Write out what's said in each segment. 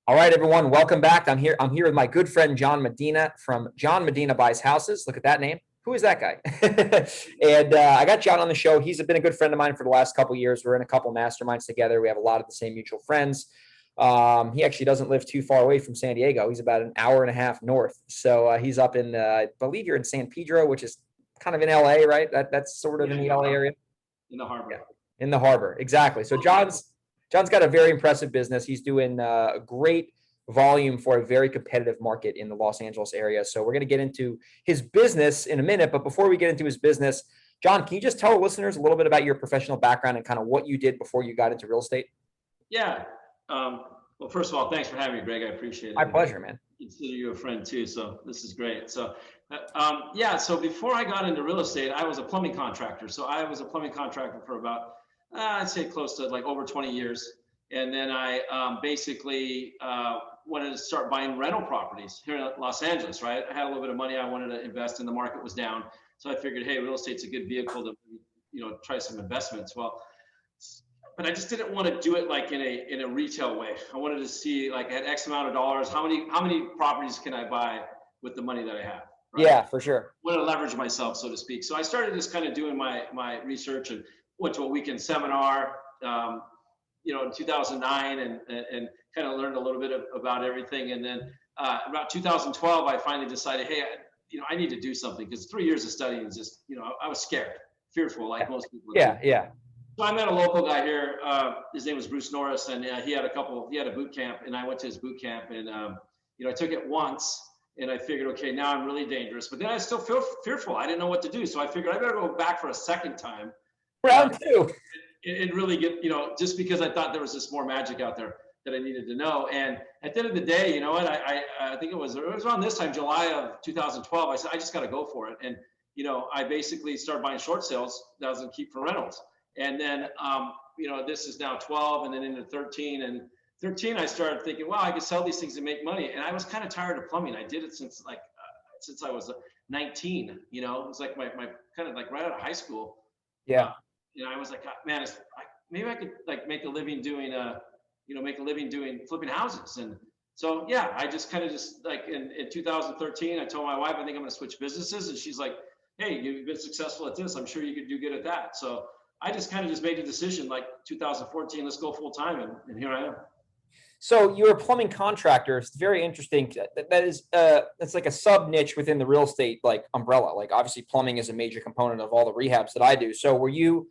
All right, everyone, welcome back. I'm here with my good friend John Medina from John Medina Buys Houses. Look at that name. Who is that guy? And I got John on the show. He's been a good friend of mine for the last couple of years. We're in a couple masterminds together. We have a lot of the same mutual friends. He actually doesn't live too far away from San Diego. He's about an hour and a half north. So he's up in, I believe you're in San Pedro, which is kind of in LA, right? That's sort of in the LA area. In the harbor. Yeah, in the harbor, exactly. So John's got a very impressive business. He's doing a great volume for a very competitive market in the Los Angeles area. So we're going to get into his business in a minute. But before we get into his business, John, can you just tell the listeners a little bit about your professional background and kind of what you did before you got into real estate? Yeah. Well, first of all, thanks for having me, Greg. I appreciate it. My pleasure, man. I consider you a friend too. So this is great. So, so before I got into real estate, I was a plumbing contractor. So I was a plumbing contractor for about, I'd say close to like over 20 years. And then I basically wanted to start buying rental properties here in Los Angeles, right? I had a little bit of money I wanted to invest in. The market was down. So I figured, hey, real estate's a good vehicle to, try some investments. Well, but I just didn't want to do it like in a retail way. I wanted to see like at X amount of dollars, how many properties can I buy with the money that I have? Right? Yeah, for sure. I want to leverage myself, so to speak. So I started just kind of doing my research and went to a weekend seminar, in 2009 and kind of learned a little bit about everything. And then about 2012, I finally decided, hey, I need to do something because 3 years of studying is just, I was scared, fearful, like most people. Yeah. So I met a local guy here. His name was Bruce Norris, and he had a boot camp, and I went to his boot camp, and I took it once, and I figured, okay, now I'm really dangerous, but then I still feel fearful. I didn't know what to do, so I figured I better go back for a second time. Round two. And really get, just because I thought there was this more magic out there that I needed to know. And at the end of the day, you know what? I think it was around this time, July of 2012. I said I just got to go for it, and I basically started buying short sales that I was going to keep for rentals. And then, this is now 12 and then into 13. And 13, I started thinking, wow, I could sell these things and make money. And I was kind of tired of plumbing. I did it since I was 19, it was like my kind of like right out of high school. Yeah. I was like, man, maybe I could like make a living doing flipping houses. And so, yeah, I just kind of like in 2013, I told my wife, I think I'm going to switch businesses. And she's like, hey, you've been successful at this. I'm sure you could do good at that. So I just kind of just made a decision like 2014, let's go full time. And here I am. So you're a plumbing contractor. It's very interesting. That's like a sub niche within the real estate like umbrella. Like obviously plumbing is a major component of all the rehabs that I do. So were you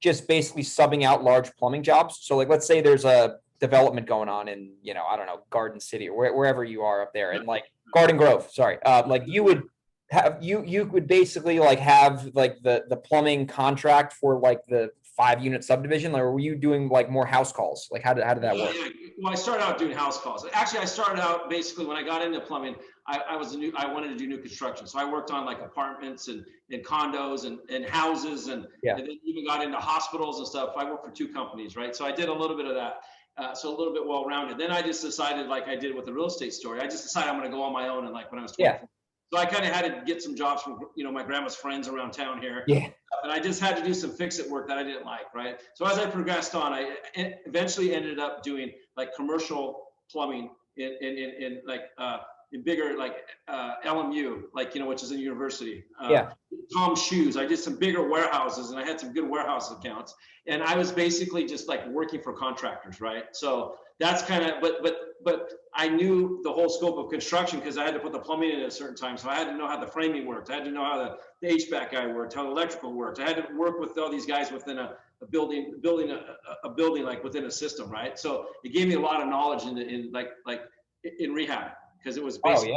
just basically subbing out large plumbing jobs? So like, let's say there's a development going on in, I don't know, Garden City or wherever you are up there, and like Garden Grove, sorry. Like you would have, you would basically like have like the plumbing contract for like the 5-unit subdivision, or were you doing like more house calls? Like how did that work? Yeah. Well, I started out doing house calls. Actually, I started out basically when I got into plumbing, I wanted to do new construction. So I worked on like apartments and condos and houses and then even got into hospitals and stuff. I worked for 2 companies, right? So I did a little bit of that. So a little bit well-rounded. Then I just decided, like I did with the real estate story, I just decided I'm going to go on my own. And like when I was 24. Yeah. So I kind of had to get some jobs from, my grandma's friends around town here. Yeah. And I just had to do some fix-it work that I didn't like, right? So as I progressed on, I eventually ended up doing like commercial plumbing in bigger like LMU, like, which is a university. Tom's Shoes. I did some bigger warehouses, and I had some good warehouse accounts. And I was basically just like working for contractors, right? So that's kind of, but I knew the whole scope of construction because I had to put the plumbing in at a certain time. So I had to know how the framing worked. I had to know how the HVAC guy worked, how the electrical worked. I had to work with all these guys within a building like within a system, right? So it gave me a lot of knowledge in rehab because it was basically,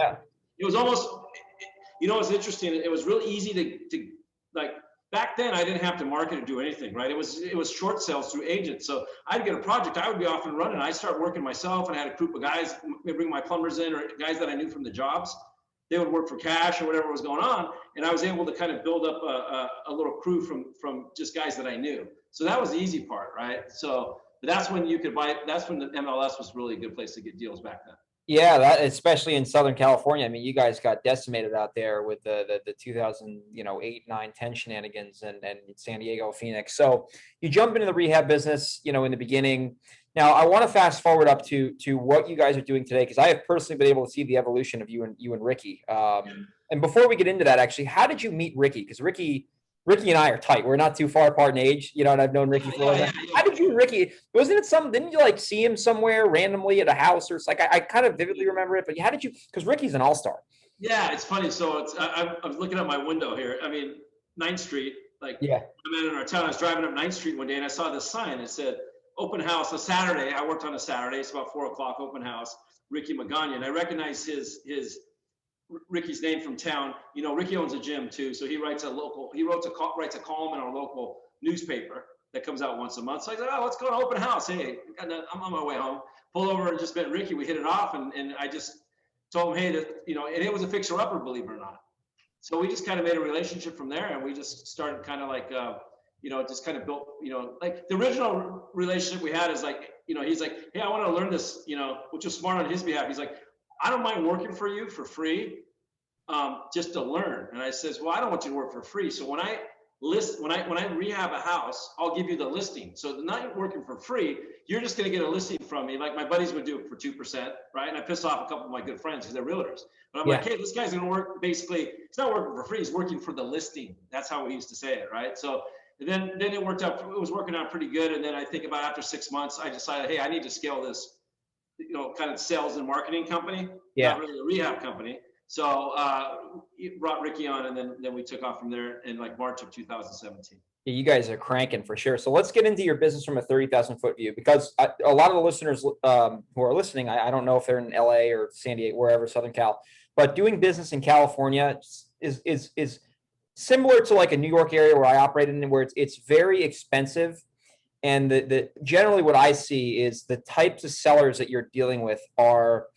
it was almost, it's interesting. It was real easy to like. Back then, I didn't have to market or do anything, right? It was short sales through agents. So I'd get a project, I would be off and running. I'd start working myself, and I had a group of guys, bring my plumbers in or guys that I knew from the jobs. They would work for cash or whatever was going on, and I was able to kind of build up a little crew from just guys that I knew. So that was the easy part, right? So that's when you could buy. That's when the MLS was really a good place to get deals back then. Yeah, that especially in Southern California. I mean, you guys got decimated out there with the 2008, 9, 10 shenanigans and San Diego, Phoenix. So you jump into the rehab business, in the beginning, Now, I want to fast forward up to what you guys are doing today, because I have personally been able to see the evolution of you and Ricky. And before we get into that, actually, how did you meet Ricky? Because Ricky and I are tight. We're not too far apart in age, and I've known Ricky for a long time. How did you and Ricky? Wasn't it some? Didn't you like see him somewhere randomly at a house, or it's like I kind of vividly remember it? But how did you? Because Ricky's an all-star. Yeah, it's funny. So I was looking at my window here. I mean, 9th Street. Like, I'm in our town. I was driving up 9th Street one day, and I saw this sign. It said open house. A Saturday. I worked on a Saturday. It's about 4:00. Open house. Ricky Magana. And I recognized Ricky's name from town. Ricky owns a gym too, so he writes writes a column in our local newspaper that comes out once a month. So I said, oh, let's go to open house. Hey, I'm on my way home. Pull over and just met Ricky. We hit it off, and I just told him, hey, and it was a fixer-upper, believe it or not. So we just kind of made a relationship from there, and we just started kind of like, just kind of built, like the original relationship we had is like, he's like, hey, I want to learn this, which was smart on his behalf. He's like, I don't mind working for you for free, just to learn. And I says, well, I don't want you to work for free. So when I rehab a house, I'll give you the listing. So not working for free, you're just going to get a listing from me. Like my buddies would do it for 2%, right? And I piss off a couple of my good friends because they're realtors. But I'm like, hey, this guy's going to work. Basically, he's not working for free. He's working for the listing. That's how we used to say it, right? So then it worked out. It was working out pretty good. And then I think about after 6 months, I decided, hey, I need to scale this, kind of sales and marketing company, not really a rehab company. So brought Ricky on, and then we took off from there in like March of 2017. Yeah, you guys are cranking for sure. So let's get into your business from a 30,000 foot view, because a lot of the listeners who are listening, I don't know if they're in LA or San Diego, wherever, Southern Cal, but doing business in California is similar to like a New York area where I operate in, where it's very expensive. And the generally what I see is the types of sellers that you're dealing with are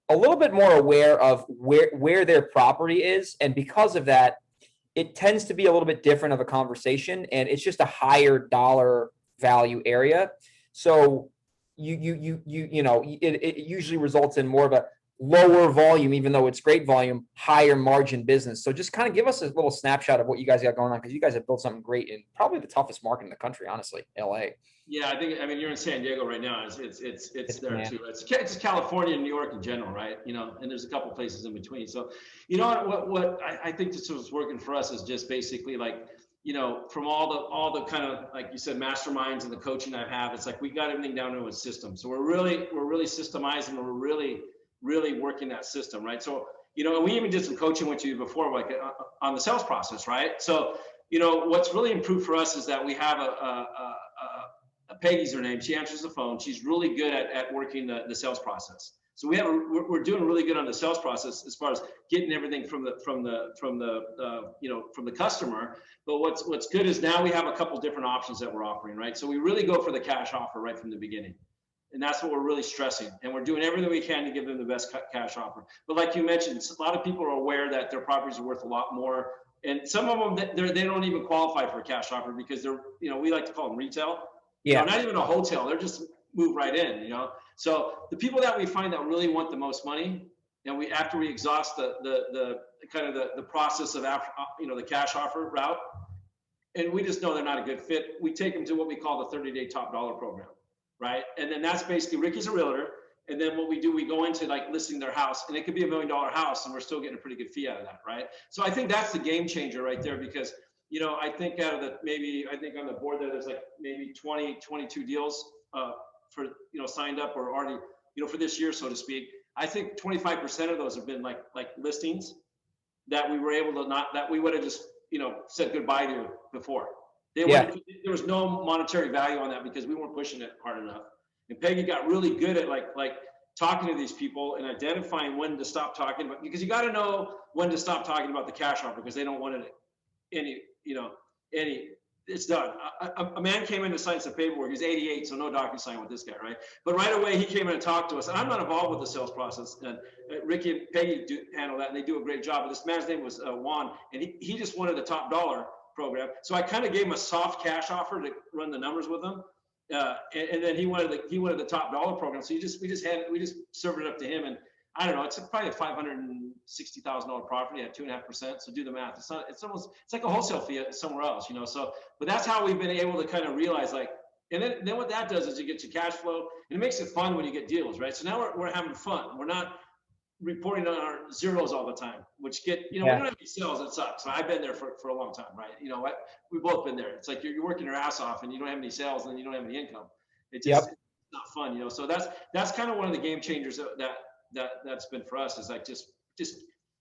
a little bit more aware of where their property is. And because of that, it tends to be a little bit different of a conversation, and it's just a higher dollar value area. So it usually results in more of a lower volume, even though it's great volume, higher margin business. So just kind of give us a little snapshot of what you guys got going on, because you guys have built something great in probably the toughest market in the country, honestly, LA. Yeah, I mean, you're in San Diego right now. It's there too. It's California and New York in general, right? And there's a couple places in between. So, what I think this was working for us is just basically like, from all the kind of, like you said, masterminds and the coaching I have, it's like we got everything down to a system. So we're really systemizing, and we're really working that system, right? So, and we even did some coaching with you before, like on the sales process, right? So, what's really improved for us is that we have Peggy's her name. She answers the phone. She's really good at working the sales process. So we're doing really good on the sales process as far as getting everything from the customer. But what's good is now we have a couple different options that we're offering, right? So we really go for the cash offer right from the beginning. And that's what we're really stressing. And we're doing everything we can to give them the best cash offer. But like you mentioned, a lot of people are aware that their properties are worth a lot more. And some of them, they don't even qualify for a cash offer because they're, we like to call them retail. Yeah. Not even a hotel. They're just move right in, So the people that we find that really want the most money, and after we exhaust the kind of the process of the cash offer route, and we just know they're not a good fit, we take them to what we call the 30-day top dollar program, right? And then that's basically, Ricky's a realtor, and then what we do, we go into like listing their house, and it could be $1 million house, and we're still getting a pretty good fee out of that, right? So I think that's the game changer right there, because I think out of I think on the board there's like maybe 22 deals for, signed up or already, for this year, so to speak. I think 25% of those have been like listings that we were able to that we would have just, said goodbye to before. There was no monetary value on that because we weren't pushing it hard enough. And Peggy got really good at like talking to these people and identifying when to stop talking about, because you got to know when to stop talking about the cash offer, because they don't want it's done. A man came in to sign some paperwork. He's 88, so no DocuSign with this guy, right? But right away, he came in and talked to us. And I'm not involved with the sales process. And Ricky and Peggy handle that, and they do a great job. But this man's name was Juan, and he just wanted the top dollar program. So I kind of gave him a soft cash offer to run the numbers with him. And then he wanted the top dollar program. So we just served it up to him, and I don't know, it's probably a $560,000 property at 2.5%. So do the math. It's like a wholesale fee somewhere else, So, but that's how we've been able to kind of realize, like, And then what that does is it gets you cash flow, and it makes it fun when you get deals, right? So now we're having fun. We're not reporting on our zeros all the time, which get, we don't have any sales. It sucks. So I've been there for a long time, right? We've both been there. It's like you're working your ass off and you don't have any sales and then you don't have any income. It's not fun, So that's kind of one of the game changers that's been for us, is like just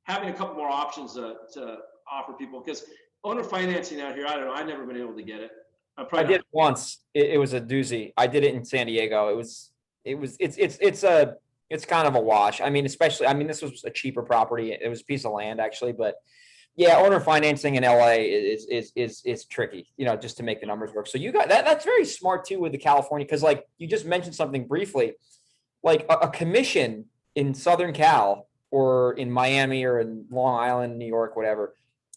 having a couple more options to offer people, because owner financing out here, I don't know, I've never been able to get it. I did it once. It was a doozy. I did it in San Diego. It's kind of a wash. I mean, this was a cheaper property. It was a piece of land actually, but yeah, owner financing in LA is tricky, just to make the numbers work. So you got that. That's very smart too with the California, because like you just mentioned something briefly, like a commission in Southern Cal or in Miami or in Long Island, New York, whatever.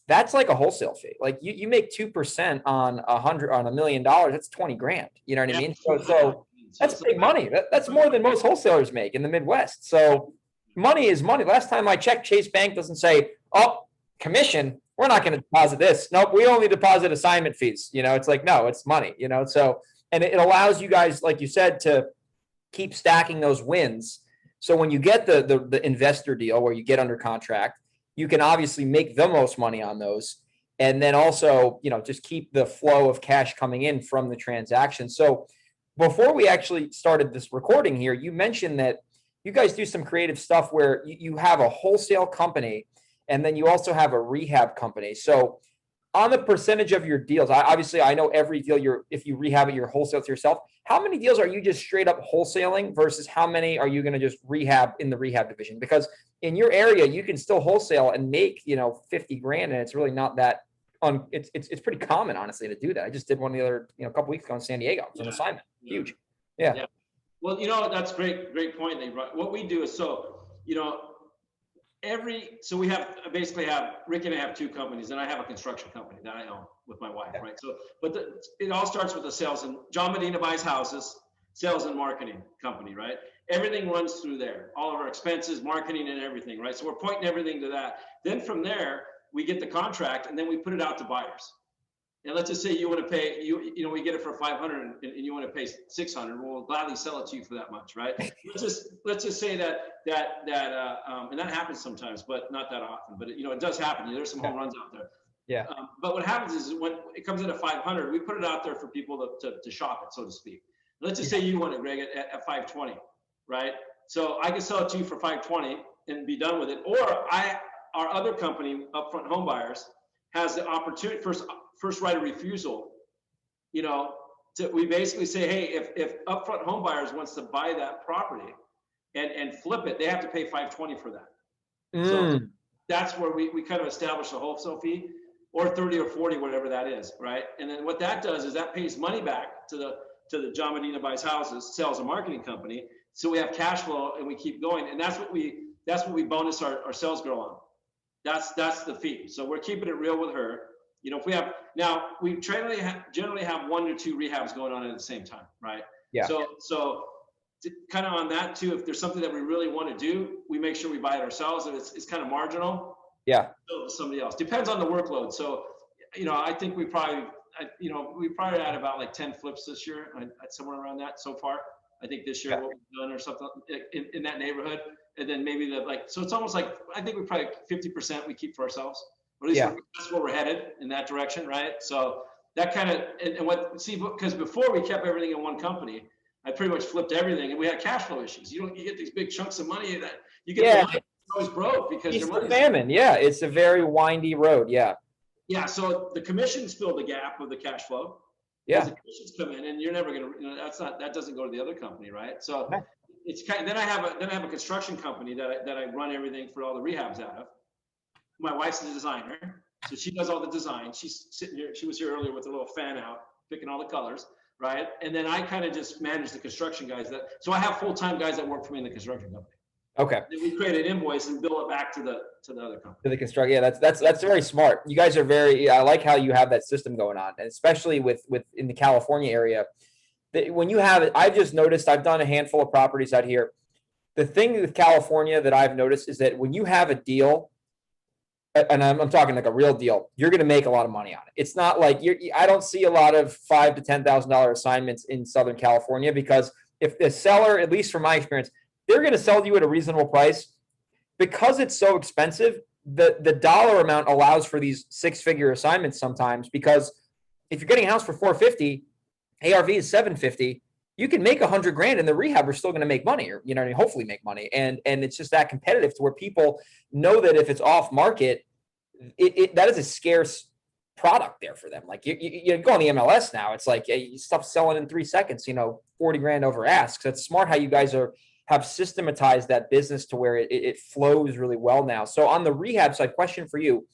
That's like a wholesale fee. Like you make 2% on $100 million. That's 20 grand. You know what I mean? So that's big money. That's more than most wholesalers make in the Midwest. So money is money. Last time I checked, Chase Bank doesn't say, oh, commission, we're not going to deposit this. Nope, we only deposit assignment fees. It's like, no, it's money, so, and it allows you guys, like you said, to keep stacking those wins. So when you get the investor deal where you get under contract, you can obviously make the most money on those. And then also, just keep the flow of cash coming in from the transaction. So before we actually started this recording here, you mentioned that you guys do some creative stuff where you have a wholesale company and then you also have a rehab company. So on the percentage of your deals, I know every deal if you rehab it, you're wholesale to yourself. How many deals are you just straight up wholesaling versus how many are you going to just rehab in the rehab division? Because in your area, you can still wholesale and make, 50 grand. And it's really not that it's pretty common, honestly, to do that. I just did one the other, a couple weeks ago in San Diego. It's an assignment. Huge. Yeah. Well, that's great point. What we do is, we basically have Rick and I have two companies, and I have a construction company that I own with my wife, right? So, but it all starts with the sales, and John Medina buys houses, sales and marketing company, right? Everything runs through there, all of our expenses, marketing and everything, right? So we're pointing everything to that. Then from there, we get the contract and then we put it out to buyers. And let's just say you want to pay, we get it for 500 and you want to pay 600. We'll gladly sell it to you for that much, right? Let's just say that and that happens sometimes, but not that often. But it does happen. There's some home runs out there. Yeah. But what happens is when it comes in at 500, we put it out there for people to shop it, so to speak. Let's just say you want it, Greg, at 520, right? So I can sell it to you for 520 and be done with it. Or our other company, Upfront Home Buyers, has the opportunity first right of refusal. We basically say, hey, if Upfront Home Buyers wants to buy that property and flip it, they have to pay 520 for that. So that's where we kind of establish a wholesale fee, or 30 or 40, whatever that is, right? And then what that does is that pays money back to the John Medina Buys Houses sales and marketing company. So we have cash flow and we keep going, and that's what we bonus our sales girl on. That's the fee. So we're keeping it real with her. If we generally have 1 to 2 rehabs going on at the same time, right? Yeah. So kind of on that too, if there's something that we really want to do, we make sure we buy it ourselves. If it's kind of marginal, somebody else. Depends on the workload. So, I think we probably had about like 10 flips this year, somewhere around that so far. I think this year what we've done or something in that neighborhood. And then maybe so it's almost like, I think we probably 50% we keep for ourselves. Or at least that's where we're headed, in that direction, right? So that kind of, because before we kept everything in one company, I pretty much flipped everything, and we had cash flow issues. You get these big chunks of money that you get the money, it's always broke because your money's famine. Yeah, it's a very windy road. Yeah. Yeah. So the commissions fill the gap of the cash flow. Yeah. The commissions come in, and you're never gonna, that doesn't go to the other company, right? So it's then I have a construction company that I run everything for all the rehabs out of. My wife's the designer, so she does all the design. She's sitting here. She was here earlier with a little fan out, picking all the colors, right? And then I kind of just manage the construction guys. So I have full-time guys that work for me in the construction company. Okay. Then we create an invoice and bill it back to the other company. To the construction. Yeah, that's very smart. You guys are I like how you have that system going on, and especially with in the California area. When you have it, I've just noticed. I've done a handful of properties out here. The thing with California that I've noticed is that when you have a deal, and I'm talking like a real deal, you're going to make a lot of money on it. It's not like I don't see a lot of $5,000 to $10,000 assignments in Southern California, because if the seller, at least from my experience, they're going to sell you at a reasonable price because it's so expensive. The dollar amount allows for these 6-figure assignments sometimes, because if you're getting a house for $450, ARV is $750, you can make $100,000 and the rehab are still going to make money, or, hopefully make money. And it's just that competitive to where people know that if it's off market, that is a scarce product there for them. Like you go on the MLS now, it's like, hey, stuff selling in 3 seconds, $40,000 over ask. So it's smart how you guys have systematized that business to where it flows really well now. So on the rehab side, question for you,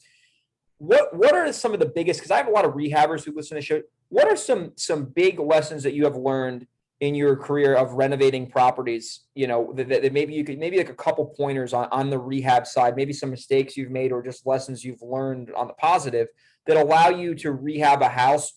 what are some of the biggest, because I have a lot of rehabbers who listen to the show, what are some big lessons that you have learned in your career of renovating properties, that maybe like a couple pointers on the rehab side, maybe some mistakes you've made or just lessons you've learned on the positive that allow you to rehab a house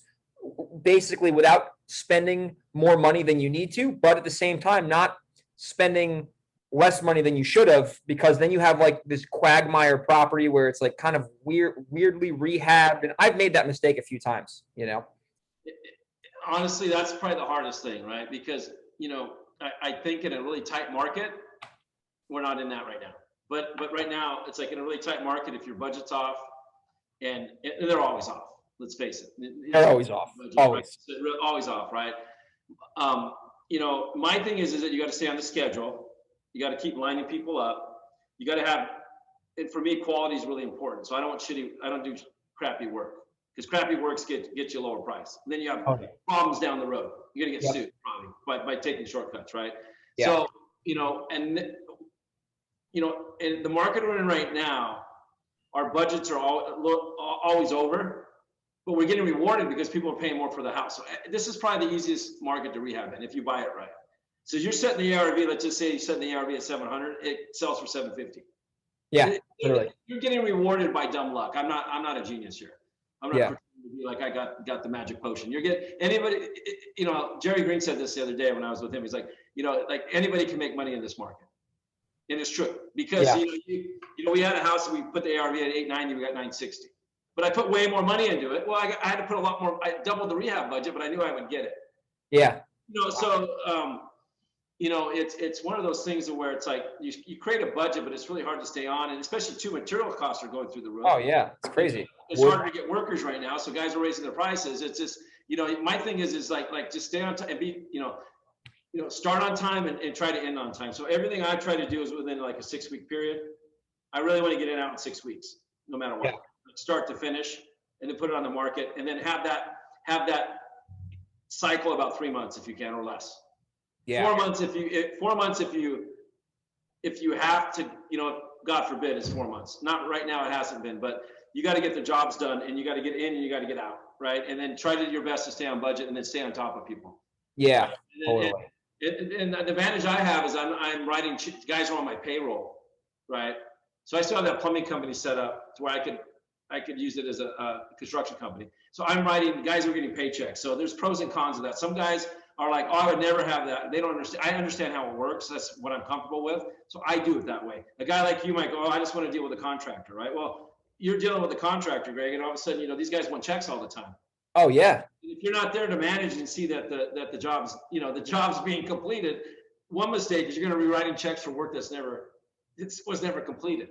basically without spending more money than you need to, but at the same time, not spending less money than you should have, because then you have like this quagmire property where it's like kind of weirdly rehabbed. And I've made that mistake a few times, Honestly, that's probably the hardest thing, right? Because, I think in a really tight market, we're not in that right now. But right now, it's like in a really tight market, if your budget's off, and they're always off, let's face it. They're always off. Budget, always. Right? Always off, right? My thing is that you got to stay on the schedule. You got to keep lining people up. You got to have, and for me, quality is really important. So I don't do crappy work. Because crappy works get you a lower price. And then you have problems down the road. You're gonna get sued probably by taking shortcuts, right? Yeah. So, in the market we're in right now, our budgets are always over, but we're getting rewarded because people are paying more for the house. So this is probably the easiest market to rehab in if you buy it right. So you're setting the ARV, let's just say you set the ARV at 700, it sells for 750. Yeah, literally. You're getting rewarded by dumb luck. I'm not a genius here. I'm not pretending to be like I got the magic potion. You're getting anybody, Jerry Green said this the other day when I was with him. He's like, like anybody can make money in this market. And it's true because, we had a house and we put the ARV at 890, we got 960. But I put way more money into it. Well, I had to put a lot more, I doubled the rehab budget, but I knew I would get it. Yeah. It's one of those things where it's like you create a budget, but it's really hard to stay on, and especially too, material costs are going through the roof. Oh yeah, it's crazy. It's harder to get workers right now, so guys are raising their prices. It's just, my thing is like just stay on time and be, start on time and try to end on time. So everything I try to do is within like a 6-week period. I really want to get it out in 6 weeks, no matter what, start to finish, and then put it on the market, and then have that cycle about 3 months if you can, or less. Yeah. 4 months if you have to, God forbid it's 4 months. Not right now, it hasn't been, but you got to get the jobs done, and you got to get in and you got to get out, right? And then try to do your best to stay on budget, and then stay on top of people. Yeah, totally. And the advantage I have is I'm writing, guys are on my payroll, right? So I still have that plumbing company set up to where I could use it as a construction company. So I'm writing, guys are getting paychecks. So there's pros and cons of that. Some guys are like, oh, I would never have that. They don't understand. I understand how it works. That's what I'm comfortable with. So I do it that way. A guy like you might go, oh, I just want to deal with a contractor, right? Well, you're dealing with a contractor, Greg, and all of a sudden, these guys want checks all the time. Oh yeah. If you're not there to manage and see that the job's, the job's being completed, one mistake is you're going to be writing checks for work was never completed.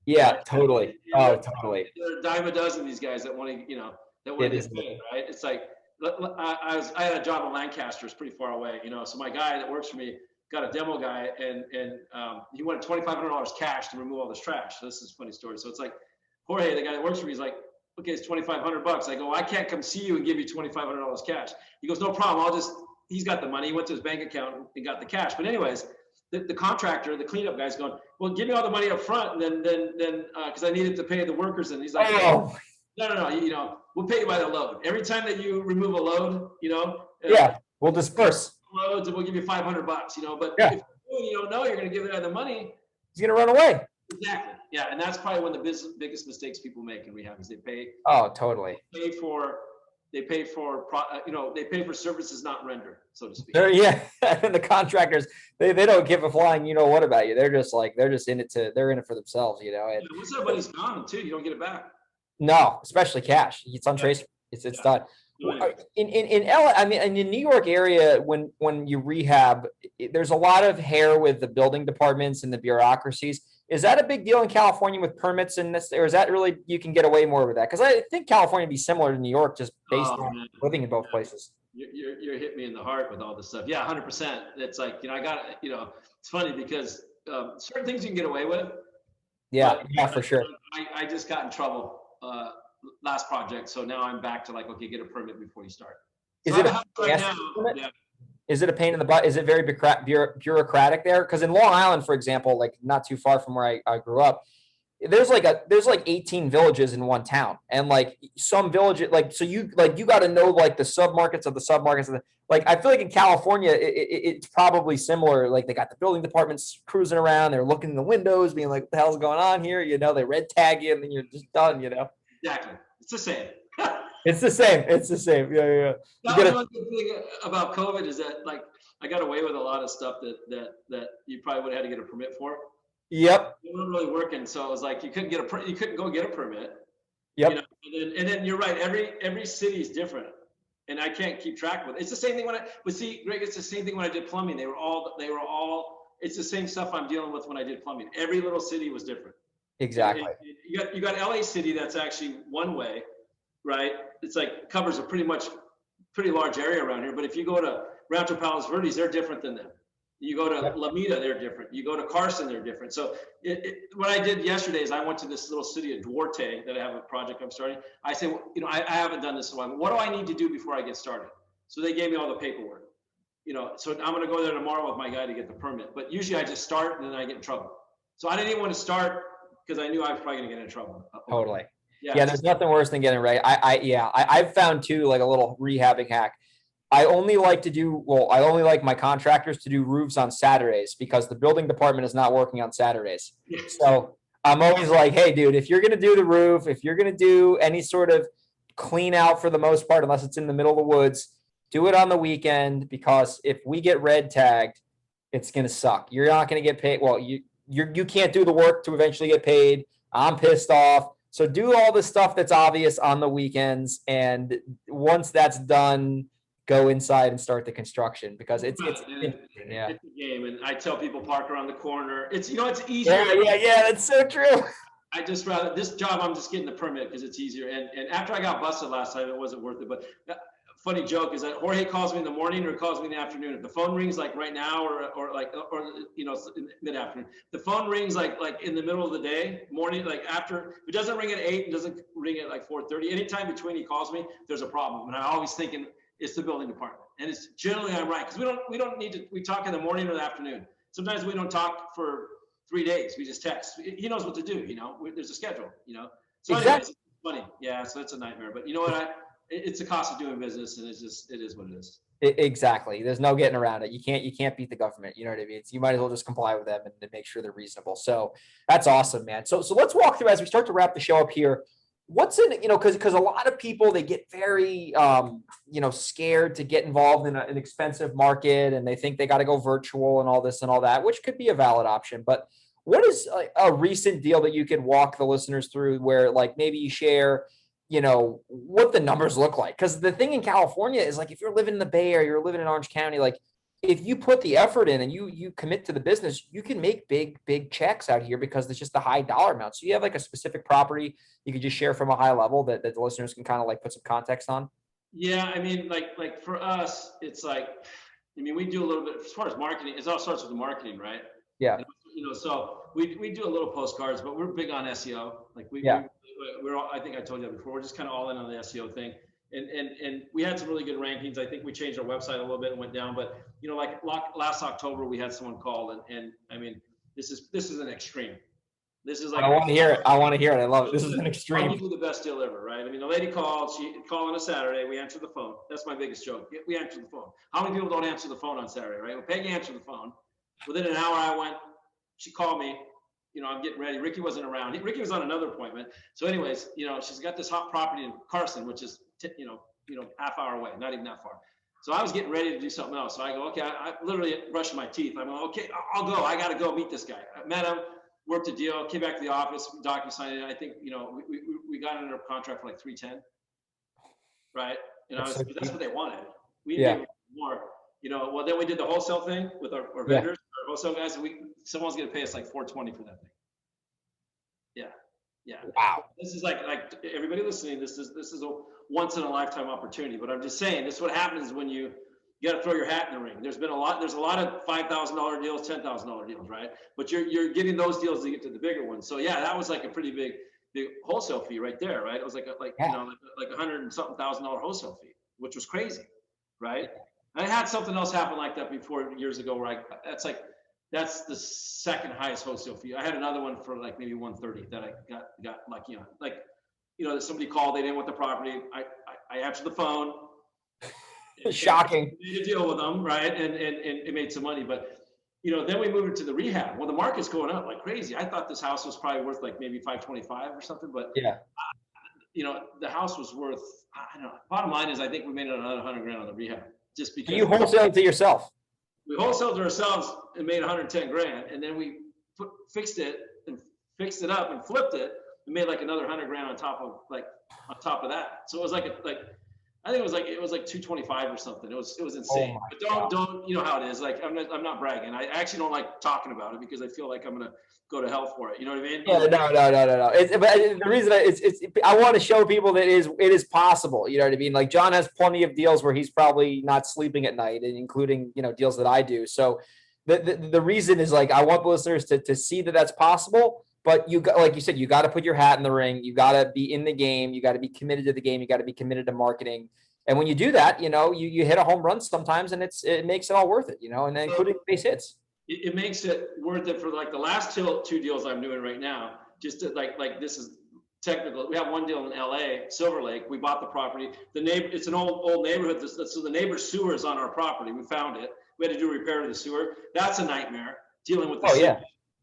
Yeah, right? Totally. Totally. There are a dime a dozen of these guys that want to, that want to get paid, right? It's like, I had a job in Lancaster, it's pretty far away, so my guy that works for me got a demo guy, and he wanted $2,500 cash to remove all this trash. So this is a funny story. So it's like, Jorge, the guy that works for me, he's like, okay, it's $2,500. I go, I can't come see you and give you $2,500 cash. He goes, no problem. He's got the money. He went to his bank account and got the cash. But anyways, the contractor, the cleanup guy's going, well, give me all the money up front, and then because I needed to pay the workers. And he's like, no, we'll pay you by the load. Every time that you remove a load, we'll disperse loads, and we'll give you $500. But if you don't know, you're going to give the guy the money. He's going to run away. Exactly. Yeah, and that's probably one of the biggest mistakes people make in rehab is they pay. Oh, totally. Pay for they pay for, they pay for services not rendered, so to speak. Yeah, and the contractors, they don't give a flying, what about you. They're just they're in it for themselves, And once that money's gone too, you don't get it back. No, especially cash. It's untraceable. It's done. In LA, I mean, in the New York area, when you rehab, there's a lot of hair with the building departments and the bureaucracies. Is that a big deal in California with permits and this, or is that really, you can get away more with that? Because I think California would be similar to New York, just based on living in both places. You're hitting me in the heart with all this stuff. Yeah, 100%. It's like, I got, it's funny because certain things you can get away with. Yeah, for sure. I just got in trouble last project, so now I'm back to like, okay, get a permit before you start. Is it a pain in the butt? Is it very bureaucratic there? Because in Long Island, for example, like not too far from where I grew up, there's like 18 villages in one town, and like some villages, so you got to know like the submarkets of the submarkets of the, like, I feel like in California it's probably similar. Like they got the building departments cruising around, they're looking in the windows, being like, what the hell's going on here? They red tag you, and then you're just done. Exactly, it's the same. It's the same. Yeah. One good thing about COVID is that, like, I got away with a lot of stuff that you probably would have had to get a permit for. Yep. It wasn't really working, so it was like you couldn't go get a permit. Yep. And then you're right. Every city is different, and I can't keep track with it. It's the same thing Greg, it's the same thing when I did plumbing. They were all. It's the same stuff I'm dealing with when I did plumbing. Every little city was different. Exactly. You got LA City, that's actually one way, right? It's like covers a pretty large area around here. But if you go to Rancho Palos Verdes, they're different than them. You go to Lomita, they're different. You go to Carson, they're different. So what I did yesterday is I went to this little city of Duarte that I have a project I'm starting. I said, I haven't done this in a while. What do I need to do before I get started? So they gave me all the paperwork. So I'm going to go there tomorrow with my guy to get the permit. But usually I just start and then I get in trouble. So I didn't even want to start because I knew I was probably going to get in trouble. Totally. Yeah, there's nothing worse than getting ready. I've found too, like a little rehabbing hack. I only like my contractors to do roofs on Saturdays because the building department is not working on Saturdays. So I'm always like, hey, dude, if you're going to do the roof, if you're going to do any sort of clean out for the most part, unless it's in the middle of the woods, do it on the weekend, because if we get red tagged, it's going to suck. You're not going to get paid. Well, you can't do the work to eventually get paid. I'm pissed off. So do all the stuff that's obvious on the weekends. And once that's done, go inside and start the construction, because it's a game. And I tell people park around the corner. It's easier. Yeah, that's so true. I just rather this job, I'm just getting the permit because it's easier. And after I got busted last time, it wasn't worth it. But funny joke is that Jorge calls me in the morning or calls me in the afternoon. If the phone rings like right now or mid afternoon, the phone rings like in the middle of the day, morning, like after. If it doesn't ring at 8, it doesn't ring at like 4:30. Anytime between he calls me, there's a problem. And I'm always thinking it's the building department. And it's generally I'm right, because we don't need to. We talk in the morning or the afternoon. Sometimes we don't talk for 3 days. We just text. He knows what to do. There's a schedule. So exactly. Anyways, it's funny. Yeah. So it's a nightmare. But you know what? It's the cost of doing business, and it is what it is. Exactly. There's no getting around it. You can't beat the government. You know what I mean? You might as well just comply with them and make sure they're reasonable. So that's awesome, man. So let's walk through as we start to wrap the show up here. What's in, because a lot of people, they get very, scared to get involved in an expensive market, and they think they got to go virtual and all this and all that, which could be a valid option. But what is a recent deal that you could walk the listeners through where, like, maybe you share, what the numbers look like? Because the thing in California is, like, if you're living in the Bay Area, you're living in Orange County, like, if you put the effort in and you commit to the business, you can make big checks out here because there's just a high dollar amount. So you have like a specific property you could just share from a high level that the listeners can kind of like put some context on. Yeah. I mean, like for us, it's like, we do a little bit as far as marketing. It all starts with the marketing, right? Yeah. So we do a little postcards, but we're big on SEO. Like we're all, I think I told you that before, we're just kind of all in on the SEO thing. And we had some really good rankings. I think we changed our website a little bit and went down, but like last October, we had someone call and this is an extreme. This is like, I want to hear it. I love it. This is an extreme. I'll give you the best deal ever, right? The lady called, she called on a Saturday. We answered the phone. That's my biggest joke. We answered the phone. How many people don't answer the phone on Saturday, right? Well, Peggy answered the phone. Within an hour, she called me. I'm getting ready. Ricky wasn't around. Ricky was on another appointment. So anyways, she's got this hot property in Carson, which is, half hour away, not even that far. So I was getting ready to do something else. So I go, okay, I literally brushing my teeth. I'm going, okay, I'll go. I got to go meet this guy. I met him, worked a deal, came back to the office, DocuSigned it. I think, we got under contract for like 310, right? That's what they wanted. We did more, well, then we did the wholesale thing with our vendors, our wholesale guys, and someone's going to pay us like 420 for that thing. Yeah. Wow. This is like everybody listening, this is a once in a lifetime opportunity, but I'm just saying, this is what happens when you got to throw your hat in the ring. There's a lot of $5,000 deals, $10,000 deals, right? But you're getting those deals to get to the bigger ones. So yeah, that was like a pretty big wholesale fee right there, right? It was like $100 and something thousand wholesale fee, which was crazy, right? And I had something else happen like that before years ago where that's the second highest wholesale fee. I had another one for like maybe 130 that I got lucky on. Like, somebody called, they didn't want the property. I answered the phone. Shocking. Made a deal with them, right? And it made some money. But, then we moved it to the rehab. Well, the market's going up like crazy. I thought this house was probably worth like maybe 525 or something. But, the house was worth, I don't know. Bottom line is I think we made another $100,000 on the rehab. Just because. You wholesale it to yourself. We wholesaled to ourselves and made 110 grand, and then we fixed it up and flipped it and made like another 100 grand on top of that. So it was I think it was like 225 or something. It was insane. But don't, you know how it is. Like I'm not bragging. I actually don't like talking about it because I feel like I'm gonna go to hell for it. You know what I mean? Yeah, no. But the reason I want to show people that it is possible. You know what I mean? Like John has plenty of deals where he's probably not sleeping at night, and including deals that I do. So the reason is like I want the listeners to see that that's possible. But like you said, you got to put your hat in the ring. You got to be in the game. You got to be committed to the game. You got to be committed to marketing. And when you do that, you hit a home run sometimes, and it makes it all worth it. And then including base hits. It makes it worth it for like the last two deals I'm doing right now. Just to, like this is technical. We have one deal in LA, Silver Lake. We bought the property. It's an old neighborhood. So the neighbor's sewer is on our property. We found it. We had to do a repair to the sewer. That's a nightmare dealing with the sewer. Yeah.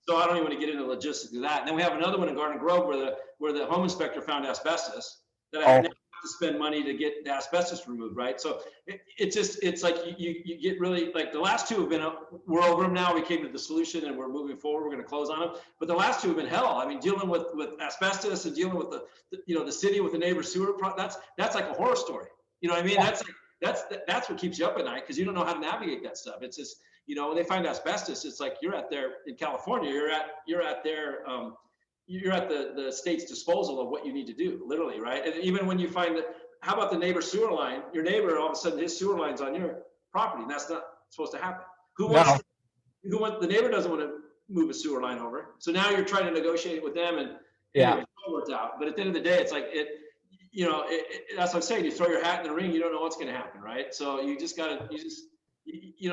So I don't even want to get into the logistics of that. And then we have another one in Garden Grove where the home inspector found asbestos that I have to spend money to get the asbestos removed, right? So it's like you get really like the last two we're over them now. We came to the solution and we're moving forward. We're going to close on them. But the last two have been hell. I mean, dealing with asbestos and dealing with the city with the neighbor sewer. That's like a horror story. You know what I mean? That's what keeps you up at night because you don't know how to navigate that stuff. It's just when they find asbestos, it's like you're at in California. You're at the state's disposal of what you need to do, literally, right? And even when you find how about the neighbor sewer line? Your neighbor, all of a sudden, his sewer line's on your property, and that's not supposed to happen. The neighbor doesn't want to move a sewer line over, so now you're trying to negotiate with them, and it worked out. But at the end of the day, it's like that's what I'm saying. You throw your hat in the ring, you don't know what's going to happen, right? So you just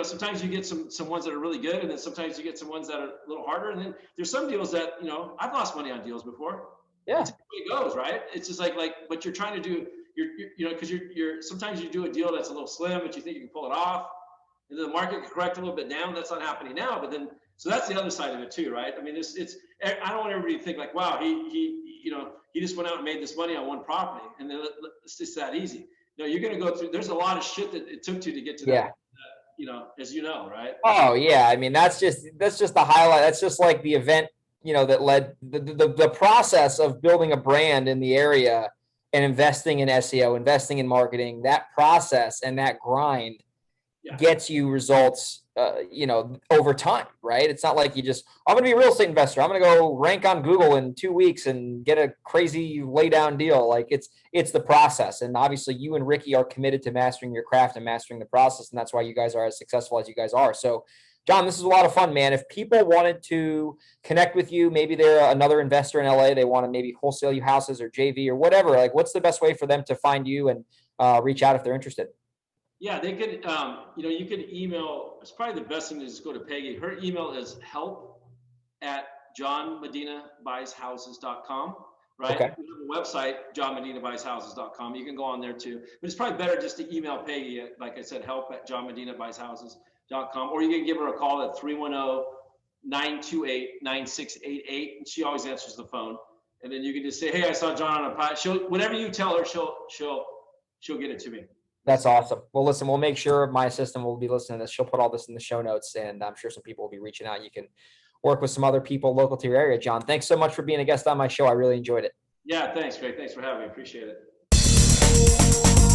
sometimes you get some ones that are really good, and then sometimes you get some ones that are a little harder. And then there's some deals that, I've lost money on deals before. Yeah. That's the way it goes, right? It's just but you're trying to do, because sometimes you do a deal that's a little slim, but you think you can pull it off. And then the market can correct a little bit down. That's not happening now. But then, so that's the other side of it too, right? I mean, I don't want everybody to think like, wow, he just went out and made this money on one property. And then it's just that easy. No, you're going to go through, there's a lot of shit that it took to get to that. As you know, right? Oh yeah. I mean, that's just the highlight. That's just like the event, that led the process of building a brand in the area and investing in SEO, investing in marketing. That process and that grind gets you results, over time, right? It's not like I'm going to be a real estate investor. I'm going to go rank on Google in 2 weeks and get a crazy lay down deal. Like it's the process. And obviously you and Ricky are committed to mastering your craft and mastering the process. And that's why you guys are as successful as you guys are. So John, this is a lot of fun, man. If people wanted to connect with you, maybe they're another investor in LA, they want to maybe wholesale you houses or JV or whatever, like what's the best way for them to find you and reach out if they're interested? Yeah, they could, you could email, it's probably the best thing to just go to Peggy. Her email is help@johnmedinabuysHouses.com, right? Okay. We have a website, johnmedinabuysHouses.com. You can go on there too. But it's probably better just to email Peggy at, like I said, help@johnmedinabuysHouses.com. Or you can give her a call at 310-928-9688. And she always answers the phone. And then you can just say, hey, I saw John on a pod. Whatever you tell her, she'll she'll get it to me. That's awesome. Well, listen, we'll make sure my assistant will be listening to this. She'll put all this in the show notes, and I'm sure some people will be reaching out. You can work with some other people local to your area. John, thanks so much for being a guest on my show. I really enjoyed it. Yeah, thanks, Greg. Thanks for having me. Appreciate it.